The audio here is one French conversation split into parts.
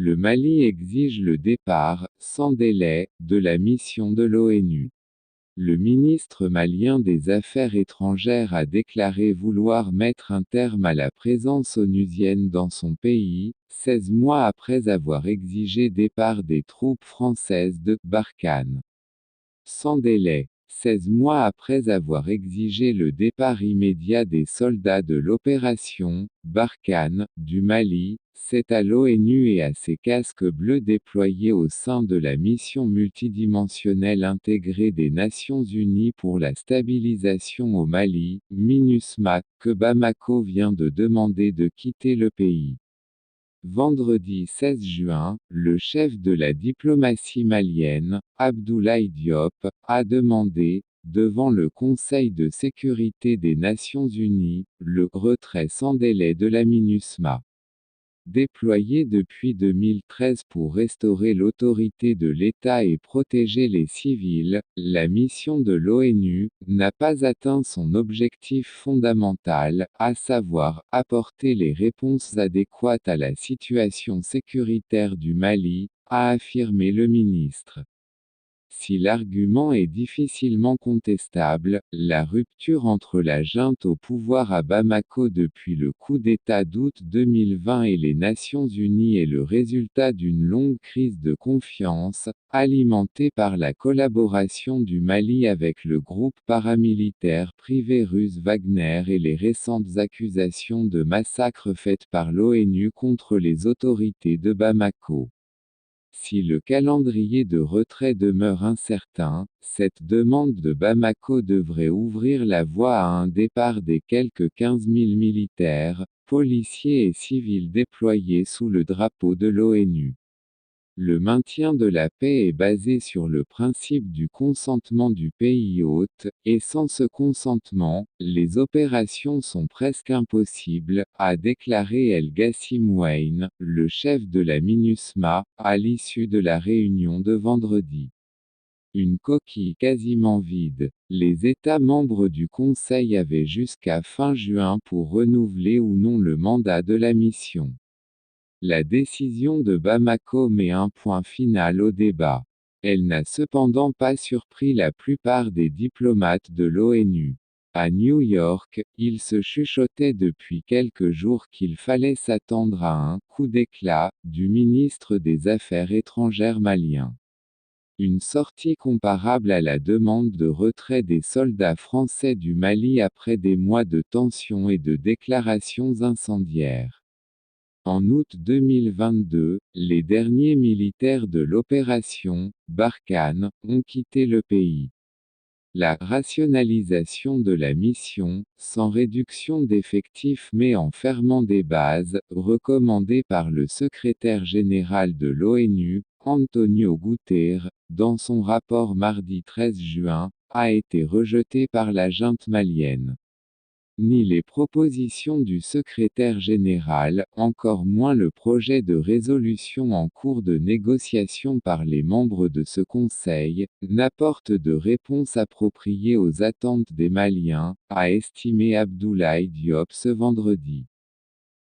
Le Mali exige le départ, sans délai, de la mission de l'ONU. Le ministre malien des Affaires étrangères a déclaré vouloir mettre un terme à la présence onusienne dans son pays, 16 mois après avoir exigé départ des troupes françaises de Barkhane. Sans délai. 16 mois après avoir exigé le départ immédiat des soldats de l'opération Barkhane du Mali, c'est à l'ONU et à ses casques bleus déployés au sein de la mission multidimensionnelle intégrée des Nations Unies pour la stabilisation au Mali, MINUSMA, que Bamako vient de demander de quitter le pays. Vendredi 16 juin, le chef de la diplomatie malienne, Abdoulaye Diop, a demandé, devant le Conseil de sécurité des Nations Unies, le retrait sans délai de la MINUSMA. Déployée depuis 2013 pour restaurer l'autorité de l'État et protéger les civils, la mission de l'ONU n'a pas atteint son objectif fondamental, à savoir apporter les réponses adéquates à la situation sécuritaire du Mali, a affirmé le ministre. Si l'argument est difficilement contestable, la rupture entre la junte au pouvoir à Bamako depuis le coup d'État d'août 2020 et les Nations Unies est le résultat d'une longue crise de confiance, alimentée par la collaboration du Mali avec le groupe paramilitaire privé russe Wagner et les récentes accusations de massacres faites par l'ONU contre les autorités de Bamako. Si le calendrier de retrait demeure incertain, cette demande de Bamako devrait ouvrir la voie à un départ des quelques 15 000 militaires, policiers et civils déployés sous le drapeau de l'ONU. Le maintien de la paix est basé sur le principe du consentement du pays hôte, et sans ce consentement, les opérations sont presque impossibles, a déclaré El Gassim Wayne, le chef de la MINUSMA, à l'issue de la réunion de vendredi. Une coquille quasiment vide. Les États membres du Conseil avaient jusqu'à fin juin pour renouveler ou non le mandat de la mission. La décision de Bamako met un point final au débat. Elle n'a cependant pas surpris la plupart des diplomates de l'ONU. À New York, il se chuchotait depuis quelques jours qu'il fallait s'attendre à un coup d'éclat du ministre des Affaires étrangères malien. Une sortie comparable à la demande de retrait des soldats français du Mali après des mois de tensions et de déclarations incendiaires. En août 2022, les derniers militaires de l'opération Barkhane ont quitté le pays. La rationalisation de la mission, sans réduction d'effectifs mais en fermant des bases, recommandée par le secrétaire général de l'ONU, Antonio Guterres, dans son rapport mardi 13 juin, a été rejetée par la junte malienne. Ni les propositions du secrétaire général, encore moins le projet de résolution en cours de négociation par les membres de ce Conseil, n'apportent de réponse appropriée aux attentes des Maliens, a estimé Abdoulaye Diop ce vendredi.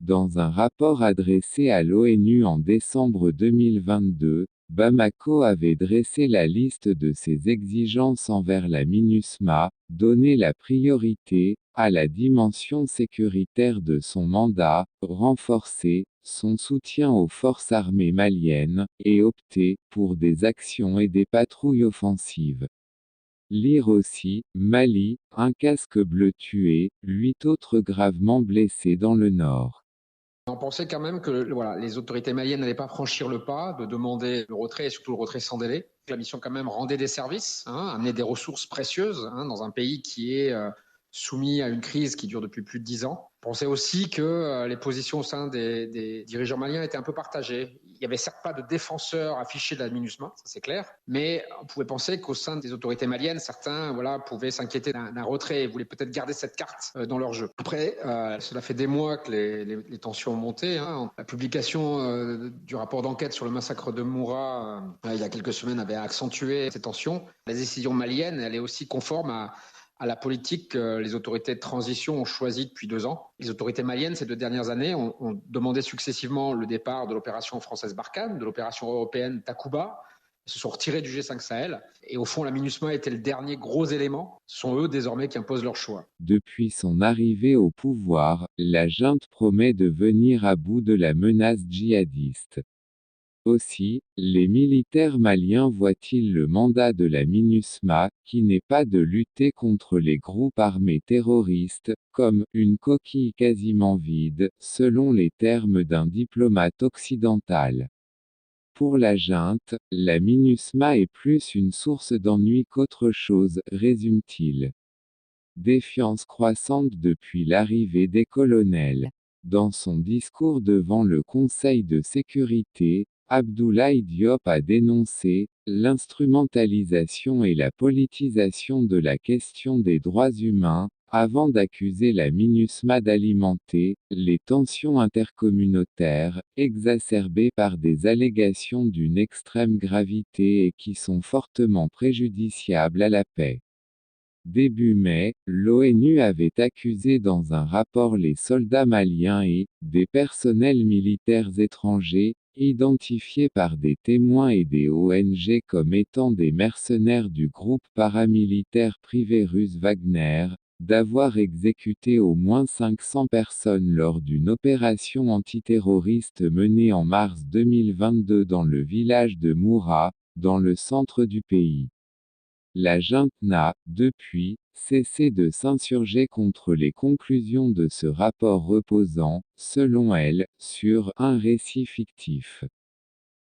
Dans un rapport adressé à l'ONU en décembre 2022, Bamako avait dressé la liste de ses exigences envers la MINUSMA, donné la priorité à la dimension sécuritaire de son mandat, renforcé son soutien aux forces armées maliennes, et opté pour des actions et des patrouilles offensives. Lire aussi, Mali, un casque bleu tué, 8 autres gravement blessés dans le nord. On pensait quand même que voilà, les autorités maliennes n'allaient pas franchir le pas de demander le retrait et surtout le retrait sans délai. La mission quand même rendait des services, amenait des ressources précieuses dans un pays qui est soumis à une crise qui dure depuis plus de 10 ans. On pensait aussi que les positions au sein des dirigeants maliens étaient un peu partagées. Il n'y avait certes pas de défenseurs affichés de la MINUSMA, ça c'est clair, mais on pouvait penser qu'au sein des autorités maliennes, certains pouvaient s'inquiéter d'un retrait et voulaient peut-être garder cette carte dans leur jeu. Après, cela fait des mois que les tensions ont monté. La publication du rapport d'enquête sur le massacre de Moura il y a quelques semaines avait accentué ces tensions. La décision malienne, elle est aussi conforme à à la politique que les autorités de transition ont choisie depuis 2 ans. Les autorités maliennes, ces 2 dernières années, ont demandé successivement le départ de l'opération française Barkhane, de l'opération européenne Takuba, se sont retirés du G5 Sahel. Et au fond, la MINUSMA était le dernier gros élément. Ce sont eux désormais qui imposent leur choix. Depuis son arrivée au pouvoir, la junte promet de venir à bout de la menace djihadiste. Aussi, les militaires maliens voient-ils le mandat de la MINUSMA, qui n'est pas de lutter contre les groupes armés terroristes, comme « une coquille quasiment vide », selon les termes d'un diplomate occidental. Pour la junte, la MINUSMA est plus une source d'ennui qu'autre chose, résume-t-il. Défiance croissante depuis l'arrivée des colonels. Dans son discours devant le Conseil de sécurité, Abdoulaye Diop a dénoncé « l'instrumentalisation et la politisation de la question des droits humains », avant d'accuser la MINUSMA d'alimenter « les tensions intercommunautaires, exacerbées par des allégations d'une extrême gravité et qui sont fortement préjudiciables à la paix ». Début mai, l'ONU avait accusé dans un rapport les soldats maliens et des personnels militaires étrangers, identifiés par des témoins et des ONG comme étant des mercenaires du groupe paramilitaire privé russe Wagner, d'avoir exécuté au moins 500 personnes lors d'une opération antiterroriste menée en mars 2022 dans le village de Moura, dans le centre du pays. La junte n'a, depuis, cessé de s'insurger contre les conclusions de ce rapport reposant, selon elle, sur un récit fictif.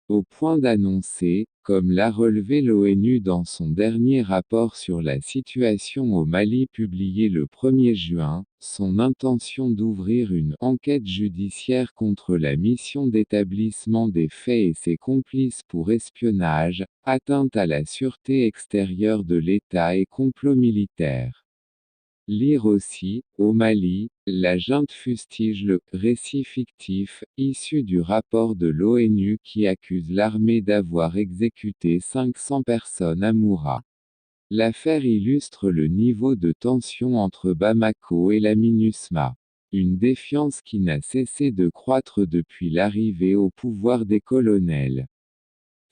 Au point d'annoncer, comme l'a relevé l'ONU dans son dernier rapport sur la situation au Mali publié le 1er juin, son intention d'ouvrir une enquête judiciaire contre la mission d'établissement des faits et ses complices pour espionnage, atteinte à la sûreté extérieure de l'État et complot militaire. Lire aussi, au Mali, la junte fustige le « récit fictif » issu du rapport de l'ONU qui accuse l'armée d'avoir exécuté 500 personnes à Moura. L'affaire illustre le niveau de tension entre Bamako et la MINUSMA. Une défiance qui n'a cessé de croître depuis l'arrivée au pouvoir des colonels.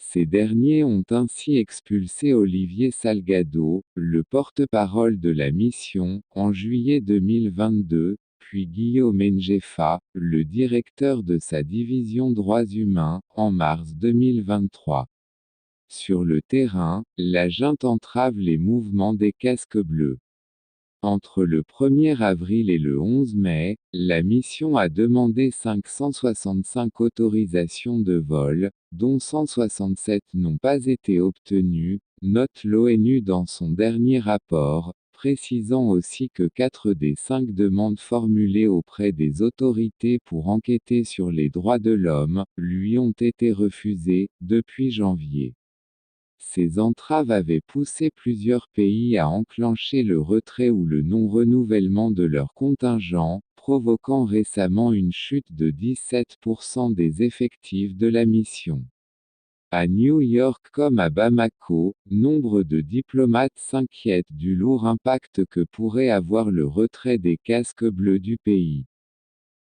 Ces derniers ont ainsi expulsé Olivier Salgado, le porte-parole de la mission, en juillet 2022, puis Guillaume Ngefa, le directeur de sa division droits humains, en mars 2023. Sur le terrain, la junte entrave les mouvements des casques bleus. Entre le 1er avril et le 11 mai, la mission a demandé 565 autorisations de vol, dont 167 n'ont pas été obtenues, note l'ONU dans son dernier rapport, précisant aussi que 4 des 5 demandes formulées auprès des autorités pour enquêter sur les droits de l'homme, lui ont été refusées, depuis janvier. Ces entraves avaient poussé plusieurs pays à enclencher le retrait ou le non-renouvellement de leurs contingents, provoquant récemment une chute de 17% des effectifs de la mission. À New York comme à Bamako, nombre de diplomates s'inquiètent du lourd impact que pourrait avoir le retrait des casques bleus du pays.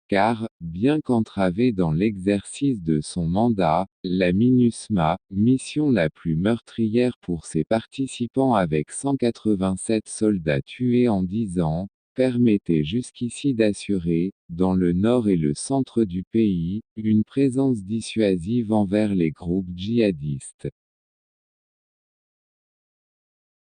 Car, bien qu'entravée dans l'exercice de son mandat, la MINUSMA, mission la plus meurtrière pour ses participants avec 187 soldats tués en 10 ans, permettait jusqu'ici d'assurer, dans le nord et le centre du pays, une présence dissuasive envers les groupes djihadistes.